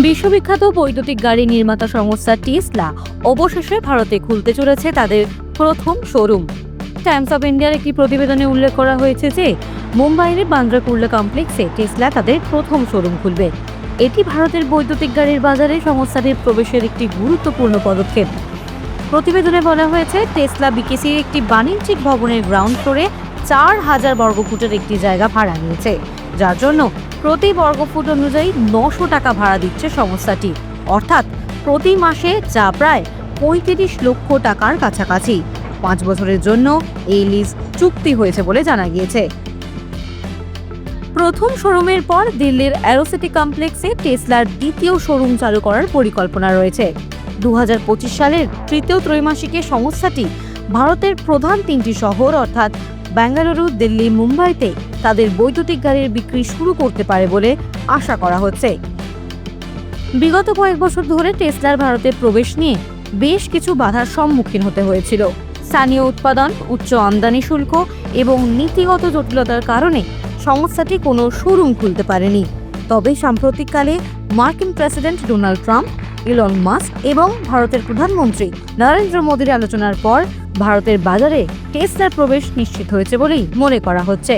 বিশ্ববিখ্যাত বৈদ্যুতিক গাড়ি নির্মাতা সংস্থা টেসলা অবশেষে ভারতে খুলতে চলেছে তাদের প্রথম শোরুম। টাইমস অফ ইন্ডিয়ার একটি প্রতিবেদনে উল্লেখ করা হয়েছে যে মুম্বাইয়ের বান্দ্রা কুর্লা কমপ্লেক্সে টেসলা তাদের প্রথম শোরুম খুলবে। এটি ভারতের বৈদ্যুতিক গাড়ির বাজারে সংস্থাটির প্রবেশের একটি গুরুত্বপূর্ণ পদক্ষেপ। প্রতিবেদনে বলা হয়েছে, টেসলা বিকেসির একটি বাণিজ্যিক ভবনের গ্রাউন্ড ফ্লোরে 4000 বর্গফুটের একটি জায়গা ভাড়া নিয়েছে, যার জন্য প্রতি বর্গফুট অনুযায়ী 900 টাকা ভাড়া দিচ্ছে সংস্থাটি, অর্থাৎ প্রতি মাসে যা প্রায় 35 লক্ষ টাকার কাছাকাছি। 5 বছরের জন্য এই লিজ চুক্তি হয়েছে বলে জানা গিয়েছে। প্রথম শোরুমের পর দিল্লির অ্যারোসিটি কমপ্লেক্সে টেসলার দ্বিতীয় শোরুম চালু করার পরিকল্পনা রয়েছে। 2025 সালের তৃতীয় ত্রৈমাসিকে সংস্থাটি ভারতের প্রধান 3টি শহর অর্থাৎ বেঙ্গালুরু, দিল্লি, মুম্বাইতে তাদের বৈদ্যুতিক গাড়ির বিক্রি শুরু করতে পারে বলে আশা করা হচ্ছে। বিগত কয়েক বছর ধরে টেসলার ভারতের প্রবেশ নিয়ে বেশ কিছু বাধার সম্মুখীন হতে হয়েছিল। স্থানীয় উৎপাদন, উচ্চ আমদানি শুল্ক এবং নীতিগত জটিলতার কারণে সংস্থাটি কোনো শোরুম খুলতে পারেনি। তবে সাম্প্রতিককালে মার্কিন president Donald Trump, Elon Musk এবং ভারতের প্রধানমন্ত্রী নরেন্দ্র মোদীর আলোচনার পর ভারতের বাজারে টেসলার প্রবেশ নিশ্চিত হয়েছে বলেই মনে করা হচ্ছে।